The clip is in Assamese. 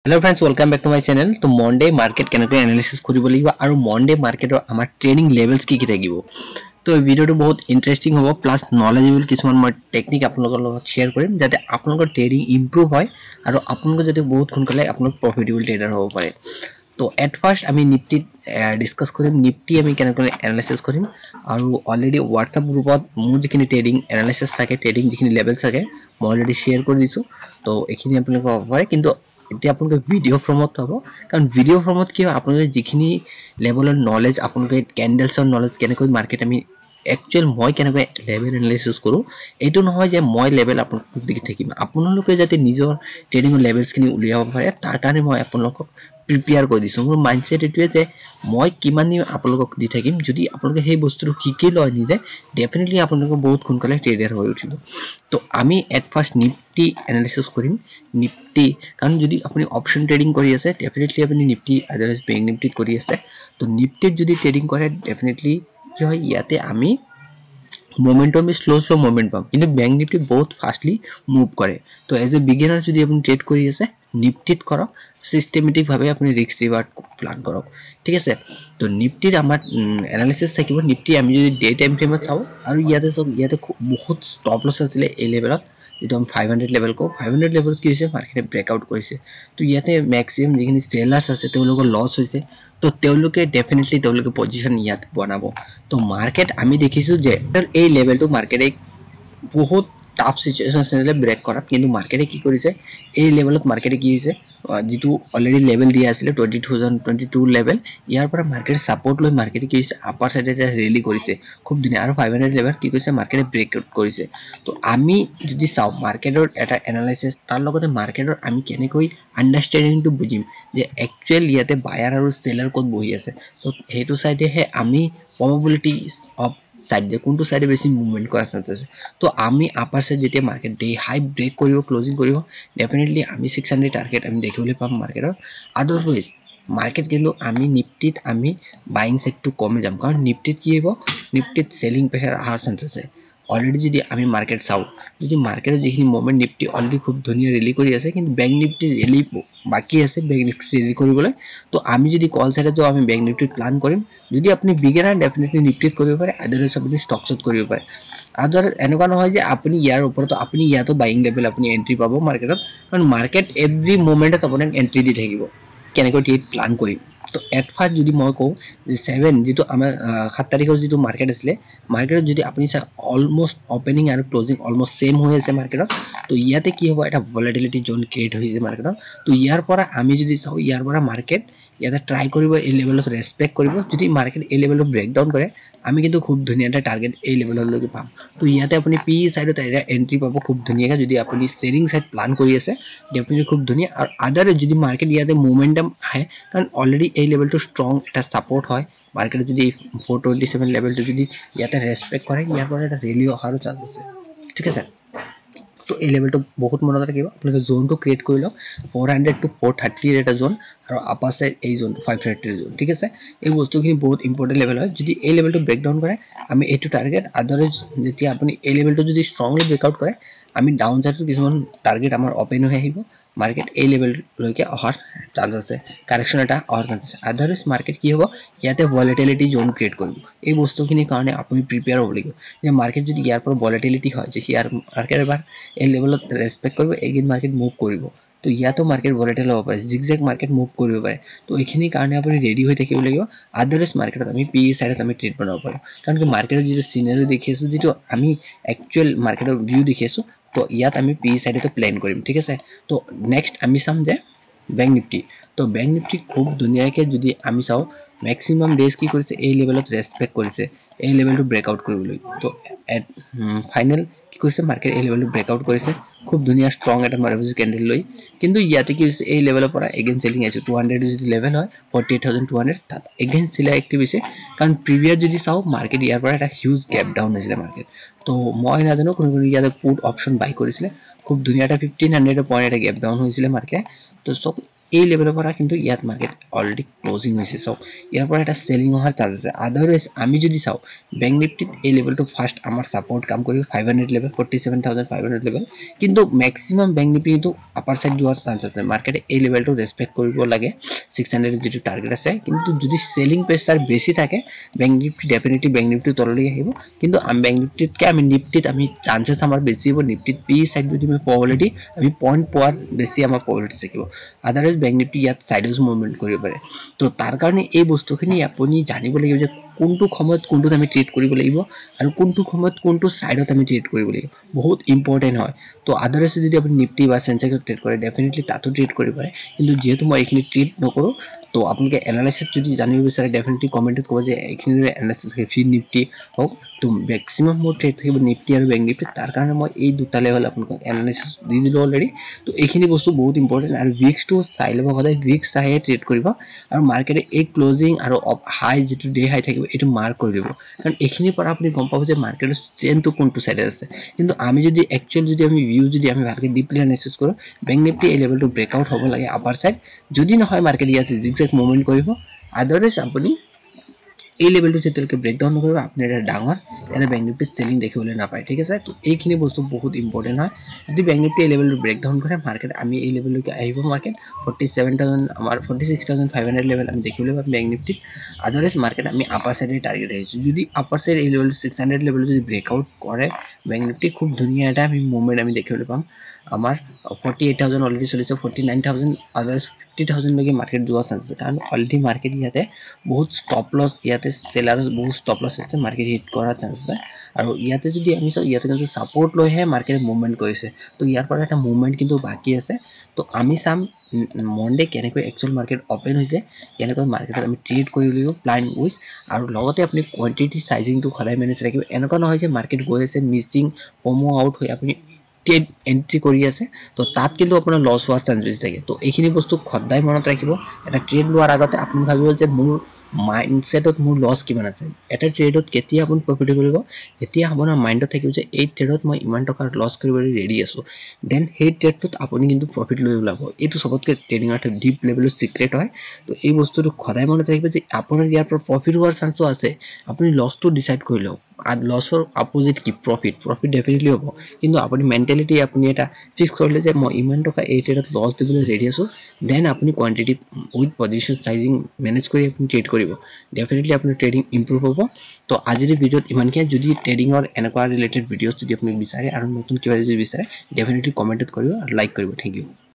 Hello friends, welcome back to my channel. तो Monday market কেনেকৈ analysis কৰিব লাগিব আৰু Monday market আমাৰ trading levels কি থাকিব তো এই ভিডিওটো বহুত ইন্টাৰেষ্টিং হ'ব প্লাস নলেজেবল কিছুমান মই টেকনিক আপোনালোকৰ লগত শেয়াৰ কৰিম যাতে আপোনালোকৰ ট্ৰেডিং ইমপ্ৰুভ হয় আৰু আপোনালোকে যাতে বহুত সোনকালে আপোনালোক প্ৰফিটেবল ট্ৰেডাৰ হ'ব পাৰে তো এট ফাৰ্স্ট আমি নিফটি ডিসকাস কৰিম নিফটি আমি কেনেকৈ এনালাইসিস কৰিম আৰু অলৰেডি WhatsApp গ্ৰুপত মোৰ যিখিনি ট্ৰেডিং এনালাইসিস থাকে ট্ৰেডিং যিখিনি লেভেলছ থাকে মই অলৰেডি শেয়াৰ কৰি দিছো তো এইখিনি আপোনালোকে হ'ব পাৰে কিন্তু এতিয়া আপোনালোকে ভিডিও ফৰ্মত হ'ব কাৰণ ভিডিও ফৰ্মত কি হয় আপোনালোকে যিখিনি লেভেলৰ নলেজ আপোনালোকে ক্যান্ডেলছৰ নলেজ কেনেকৈ মাৰ্কেট আমি একচুয়াল মই কেনেকৈ লেভেল এনালাইসিস কৰো এটো নহয় যে মই লেভেল আপোনালোকক দেখি থাকিম আপোনালোকে যাতে নিজৰ ট্ৰেডিং লেভেলছ খিনি উলিয়াব পাৰে তাৰ কাৰণে মই আপোনালোকক প্ৰিপেয়াৰ কৰি দিছো মোৰ মাইন্ডসেট এটোৱে যে মই কিমান দিন আপোনালোকক দি থাকিম যদি আপোনালোকে সেই বস্তুটো শিকি লয় নিলে ডেফিনেটলি আপোনালোক বহুত সোনকালে ট্ৰেডাৰ হৈ উঠিব তো আমি এট ফাৰ্স্ট নিফটি এনালাইসিস কৰিম নিফটি কাৰণ যদি আপুনি অপশন ট্ৰেডিং কৰি আছে ডেফিনেটলি আপুনি নিফটি আদাৰৱাইজ বেংক নিফটিত কৰি আছে তো নিফটিত যদি ট্ৰেডিং কৰে ডেফিনেটলি কি হয় ইয়াতে আমি মোমেন্টাম স্লো মোমেন্ট পাম কিন্তু ব্যাংক নিফটি বহুত ফাস্টলি মুভ করে তো এজ এ বিগিনার যদি আপনি ট্রেড কৰি আছে নিফটিত কৰক সিস্টেমেটিক ভাবে আপনি ৰিস্ক ৰিওয়াৰ্ড প্ল্যান কৰক ঠিক আছে তো নিফটিৰ আমাৰ এনালাইসিস থাকিব নিফটি আমি যদি ডে টাইম ফ্ৰেমত চাও আৰু ইয়াতে বহুত স্টপ লস আছিল এই লেভেলত যেটো আমি 500 লেভেল কো 500 লেভেলত কি হৈছে মার্কেটে ব্রেকআউট কৰিছে তো ইয়াতে ম্যাক্সিমাম যিখিনি সেলাৰ্স আছে তেওঁলোকৰ লস হৈছে তো তেওঁলোকে ডেফিনেটলি তেওঁলোকে পজিশন ইয়াত বনাবো তো মার্কেট আমি দেখিছো যে এই লেভেলটো মার্কেটে বহুত টাফ সিচুয়েশন আছে ব্রেক কৰা কিন্তু মাৰ্কেটে কি কৰিছে এই লেভেলত মাৰ্কেটে কি হৈছে যেটো অলৰেডি লেভেল দিয়া আছিল 22 লেভেল ইয়াৰ পৰা মাৰ্কেট সাপোৰ্ট লৈ মাৰ্কেটে কি হৈছে আপাৰ সাইড এটা ৰেলি কৰিছে খুব ধুনীয়া আৰু 500 লেভেল কি কৈছে মাৰ্কেটে ব্ৰেকআউট কৰিছে তো আমি যদি চাও মাৰ্কেটৰ এটা এনালাইসিস তাৰ লগতে মাৰ্কেটৰ আমি কেনেকৈ আন্ডাৰষ্টেণ্ডিংটো বুজিম যে একচুয়াল ইয়াতে বায়াৰ আৰু সেলাৰ কোড বহি আছে তো হেতু সাইডে হে আমি probabilities of সাইড যে কোনটো সাইডে বেছি মুভমেন্ট কৰাৰ চান্স আছে তো আমি আপাৰ সাইড যেতিয়া মাৰ্কেট ডে হাই ব্ৰেক কৰিব ক্লোজিং কৰিব ডেফিনেটলি আমি 600 টাৰ্গেট আমি দেখিবলৈ পাম মাৰ্কেটৰ আদাৰওয়াইজ মাৰ্কেট কিন্তু আমি নিফটিত আমি বাইং সাইডটো কমে যাম কাৰণ নিফটিত কি হ'ব নিফটিত সেলিং প্ৰেসাৰ আহাৰ চান্স আছে অলৰেডি যদি আমি মাৰ্কেট চাও যদি মাৰ্কেটৰ যিখিনি মোমেন্ট নিফটি অলৰেডি খুব ধুনীয়া ৰেলি কৰি আছে কিন্তু ব্যাংক নিফটি ৰেলি বাকি আছে ব্যাংক নিফটি ৰেলি কৰিবলৈ তো আমি যদি কল সাইডে যাও আমি ব্যাংক নিফটি প্ল্যান কৰিম যদি আপনি বিগিনাৰ ডেফিনেটলি নিফটিত কৰিব পাৰে আদাৰওয়াইজ আপনি স্টকছত কৰিব পাৰে আদাৰ এনেকুৱা নহয় যে আপনি ইয়াৰ ওপৰত আপনি ইয়াতো বাইং লেভেল আপনি এন্ট্ৰি পাব মাৰ্কেটত কাৰণ মাৰ্কেট এভৰি মোমেন্টত আপোনাক এন্ট্ৰি দি থাকিব কেনেকৈ ট্ৰেড প্ল্যান কৰিম তো এট ফাৰ্স্ট যদি মই কও যে 7 যেটো আমাৰ 7 তাৰিখৰ যেটো মাৰ্কেট আছিল মাৰ্কেটত যদি আপনি অলমোস্ট ওপেনিং আৰু ক্লোজিং অলমোস্ট সেম হৈ আছে মাৰ্কেটত তো ইয়াতে কি হ'ব এটা ভলাটিলিটি জোন ক্ৰিয়েট হৈছে মাৰ্কেটত তো ইয়াৰ পৰা আমি যদি চাও ইয়াৰ পৰা মাৰ্কেট ইয়াতে ট্ৰাই কৰিব এই লেভেলত ৰেসপেক্ট কৰিব যদি মাৰ্কেট এই লেভেলত ব্ৰেকডাউন কৰে আমি কিন্তু খুব ধুনীয়া এটা টাৰ্গেট এই লেভেললৈকে পাম তো ইয়াতে আপুনি পি সাইডত এটা এন্ট্ৰি পাব খুব ধুনীয়াকৈ যদি আপুনি সেলিং সাইড প্ল্যান কৰি আছে ডেফিনেটলি খুব ধুনীয়া আৰু আদাৰ যদি মাৰ্কেট ইয়াতে মোমেন্টাম আহে কাৰণ অলৰেডি এই লেভেলটো স্ট্ৰং এটা সাপোৰ্ট হয় মাৰ্কেট যদি 427 লেভেলটো যদি ইয়াতে ৰেসপেক্ট কৰে ইয়াৰ পৰা এটা ৰেলি অহাৰো চান্স আছে ঠিক আছে তো এই লেভেলটো বহুত মনত ৰাখিব আপোনালোকে জোনটো ক্ৰিয়েট কৰি লওক 400 টু 430 এটা জোন আৰু আপাৰ সাইড এই জোনটো 530 জোন ঠিক আছে এই বস্তুখিনি বহুত ইম্পৰ্টেন্ট লেভেল হয় যদি এই লেভেলটো ব্ৰেকডাউন কৰে আমি এইটো টাৰ্গেট আদাৰৱাইজ যেতিয়া আপুনি এই লেভেলটো যদি ষ্ট্ৰংলি ব্ৰেকআউট কৰে আমি ডাউন সাইডটো কিছুমান টাৰ্গেট আমাৰ ওপেন হৈ আহিব মাৰ্কেট এই লেভেল লৈকে অহাৰ চান্স আছে কাৰেকশন এটা অহাৰ চান্স আছে আদাৰৱাইজ মাৰ্কেট কি হ'ব ইয়াতে ভলাটিলিটি জোন ক্ৰিয়েট কৰিব এই বস্তুখিনি কাৰণে আপুনি প্ৰিপেয়াৰ হ'ব লাগিব যে মাৰ্কেট যদি ইয়াৰ পৰা ভলাটিলিটি হয় যে ইয়াৰ মাৰ্কেট এবাৰ এই লেভেলত ৰেসপেক্ট কৰিব এগেইন মাৰ্কেট মুভ কৰিব তো ইয়াতো মাৰ্কেট ভলাটাইল হ'ব পাৰে জিগজেগ মাৰ্কেট মুভ কৰিব পাৰে তো এইখিনি কাৰণে আপুনি ৰেডি হৈ থাকিব লাগিব আদাৰৱাইজ মাৰ্কেটত আমি পি সাইডত আমি ট্ৰেড বনাব পাৰো কাৰণ কি মাৰ্কেটৰ যেটো সিনাৰিও দেখি আছো যেটো আমি একচুয়াল মাৰ্কেটৰ ভিউ দেখি আছো তো ইয়াত আমি পি সাইডে প্ল্যান কৰিম ঠিক আছে তো নেক্সট আমি চাম যে ব্যাংক নিফটি তো ব্যাংক নিফটি খুব ধুনীয়াকৈ যদি আমি চাও ম্যাক্সিমাম ডেজ কি কৰিছে এই লেভেলত ৰেসপেক্ট কৰিছে এই লেভেলটো ব্ৰেকআউট কৰিবলৈ তো এট ফাইনাল কি কৈছে মাৰ্কেট এই লেভেলটো ব্ৰেকআউট কৰিছে খুব ধুনীয়া স্ট্ৰং এটা মাৰ্কেট ক্যান্ডেল লৈ কিন্তু ইয়াতে কি হৈছে এই লেভেলৰ পৰা এগেইন সেলিং আছে 200 যদি লেভেল হয় 48200 তাত এগেইন সেলাৰ এক্টিভ হৈছে কাৰণ প্ৰিভিয়াস যদি চাও মাৰ্কেট ইয়াৰ পৰা এটা হিউজ গ্যাপ ডাউন হৈছিল মাৰ্কেট তো মই নাজানো কোন ইয়াতে পুট অপশন বাই কৰিছিল খুব ধুনীয়া এটা 1500 পইণ্ট এটা গ্যাপ ডাউন হৈছিল মাৰ্কেট তো সব এই লেভেলৰ পৰা কিন্তু ইয়াত মাৰ্কেট অলৰেডি ক্লোজিং হৈছে সো ইয়াৰ পৰা এটা সেলিং হোৱাৰ চান্স আছে আদাৰৱাইজ আমি যদি চাও ব্যাংক নিফটিত এই লেভেলটো ফাৰ্স্ট আমাৰ সাপোৰ্ট কাম কৰিব 500 লেভেল 47500 লেভেল কিন্তু ম্যাক্সিমাম ব্যাংক নিফটি তো আপাৰ সাইড যোৱাৰ চান্স আছে মাৰ্কেটে এই লেভেলটো ৰেসপেক্ট কৰিব লাগে 600 যেটো টার্গেট আছে কিন্তু যদি সেলিং প্রেসার বেশি থাকে bank Nifty definitely bank Nifty তললৈ আহিব কিন্তু আমি ব্যাংক নিফটিতকে আমি নিফটিত আমি চান্সেস আমাৰ বেছি হ'ব নিফটিত পি সাইড যদি আমি প্ৰবাবিলিটি আমি পয়েন্ট পোৱাৰ বেছি আমাৰ প্ৰবাবিলিটি থাকিব আদাৰৱাইজ ব্যাংক নিফটি ইয়াত সাইডস মুভমেন্ট কৰিব পাৰে তো তাৰ কাৰণে এই বস্তুখিনি আপুনি জানিব লাগিব যে কোনটো সময়ত কোনটো আমি ট্ৰেড কৰিব লাগিব আৰু কোনটো সময়ত কোনটো সাইডত আমি ট্ৰেড কৰিব লাগিব বহুত ইম্পৰ্টেন্ট হয় তো আদাৰৱাইজ যদি আপুনি নিফটি বা সেন্সেক্স ট্ৰেড কৰে ডেফিনেটলি তাতো ট্ৰেড কৰিব পাৰে কিন্তু যেহেতু মই এইখিনি ট্ৰেড নকৰো তো আপোনালোকে এনালাইসিস যদি জানিব বিচাৰে ডেফিনেটলি কমেন্টত ক'ব যে এইখিনি এনালাইসিস ফি নিফটি হোক তো ম্যাক্সিমাম মোৰ ট্ৰেড থাকিব নিফটি আৰু ব্যাংক নিফটি তাৰ কাৰণে মই এই দুটা লেভেল আপোনালোকক এনালাইসিস দি দিলো অলৰেডি তো এইখিনি বস্তু বহুত ইম্পৰ্টেন্ট আৰু উইক্স টু চাই ল'ব সদায় উইক্স চাইহে ট্ৰেড কৰিব আৰু মাৰ্কেটে এই ক্লোজিং আৰু হাই যেটো ডে হাই থাকিব এটো মাৰ্ক কৰি দিব কাৰণ এইখিনিৰ পৰা আপুনি গম পাব যে মাৰ্কেটৰ স্ট্ৰেন্থটো কোনটো সাইডে আছে কিন্তু আমি যদি একচুয়াল যদি আমি ভিউ যদি আমি ভালকে ডিপলি এনালাইসিস কৰো ব্যাংক নিফটি এই লেভেলটো ব্ৰেকআউট হ'ব লাগে আপাৰ সাইড যদি নহয় মাৰ্কেট ইয়াতে জিগজেগ মুভমেন্ট কৰিব আদাৰৱাইজ আপুনি এই লেভেলটো যেতিয়ালৈকে ব্ৰেকডাউন নকৰিব আপুনি এটা ডাঙৰ এটা ব্যাংক নিফটি সেলিং দেখিবলৈ নাপায় ঠিক আছে তো এইখিনি বস্তু বহুত ইম্পৰ্টেন্ট হয় যদি ব্যাংক নিফটি এই লেভেলটো ব্ৰেকডাউন কৰে মাৰ্কেট আমি এই লেভেললৈকে আহিব মাৰ্কেট 47000 আমাৰ 46500 লেভেল আমি দেখিবলৈ পাম ব্যাংক নিফটি আদাৰৱাইজ মাৰ্কেট আমি আপাৰ সাইডে টাৰ্গেট আহিছো যদি আপাৰ সাইড এই লেভেল 600 লেভেল যদি ব্ৰেকআউট কৰে ব্যাংক নিফটি খুব ধুনীয়া এটা আমি মুভমেন্ট আমি দেখিবলৈ পাম আমাৰ 48000 অলৰেডি চলিছে 49000 আদাৰৱাইজ 50000 লৈকে মাৰ্কেট যোৱা চান্স আছে কাৰণ অলৰেডি মাৰ্কেট ইয়াতে বহুত স্টপ লস ইয়াতে সেলাৰস বহুত স্টপ লস আছে মাৰ্কেট হিট কৰাৰ চান্স আছে আৰু ইয়াতে যদি আমি চাও ইয়াতে কিন্তু সাপোৰ্ট লৈহে মাৰ্কেট মুভমেন্ট কৰিছে তো ইয়াৰ পৰা এটা মুভমেন্ট কিন্তু বাকি আছে তো আমি চাম মনডে কেনেকৈ একচুয়াল মার্কেট ওপেন হৈছে কেনেকৈ মার্কেটত আমি ট্ৰেড কৰিব লাগিব প্ল্যান উইথ আৰু লগতে আপুনি কোয়ান্টিটি সাইজিংটো খলাই মেনেজ ৰাখিব এনেকুৱা নহয় যে মাৰ্কেট গৈ আছে মিসিং পমো আউট হৈ আপুনি ট্ৰেড এন্ট্ৰি কৰি আছে তো তাত কিন্তু আপোনাৰ লস হোৱাৰ চান্স বেছি থাকে তো এইখিনি বস্তু খদাই মনত ৰাখিব এটা ট্ৰেড লোৱাৰ আগতে আপুনি ভাবিব যে মোৰ মাইন্ডসেটত মোৰ লস কিমান আছে এটা ট্ৰেডত কেতিয়া আপুনি প্ৰফিট কৰিব যেতিয়া আপোনাৰ মাইন্ডত থাকিব যে এই ট্ৰেডত মই ইমান টকাৰ লস কৰিবলৈ ৰেডি আছো দেন সেই ট্ৰেডটোত আপুনি কিন্তু প্ৰফিট লৈ ওলাব এইটো সবতকৈ ট্ৰেডিংৰ এটা ডিপ লেভেলৰ সিক্ৰেট হয় তো এই বস্তুটো খদাই মনত ৰাখিব যে আপোনাৰ ইয়াৰ পৰা প্ৰফিট হোৱাৰ চান্সও আছে আপুনি লসটো ডিসাইড কৰি লওক আৰু লসৰ অপোজিট কি প্ৰফিট ডেফিনেটলি হ'ব কিন্তু আপুনি মেন্টালিটি আপুনি এটা ফিক্স কৰিলে যে মই ইমান টকা এই ট্ৰেডত লস দিবলৈ ৰেডি আছো দেন আপুনি quantity with position sizing manage কৰি আপুনি ট্ৰেড কৰিব ডেফিনেটলি আপোনাৰ ট্ৰেডিং ইমপ্ৰুভ হ'ব তো আজিৰ ভিডিঅ'ত ইমানকৈ যদি ট্ৰেডিংৰ এনেকুৱা ৰিলেটেড ভিডিঅ'ছ যদি আপুনি বিচাৰে আৰু নতুন কিবা যদি বিচাৰে ডেফিনেটলি কমেন্টত কৰিব আৰু লাইক কৰিব থ্যাংক ইউ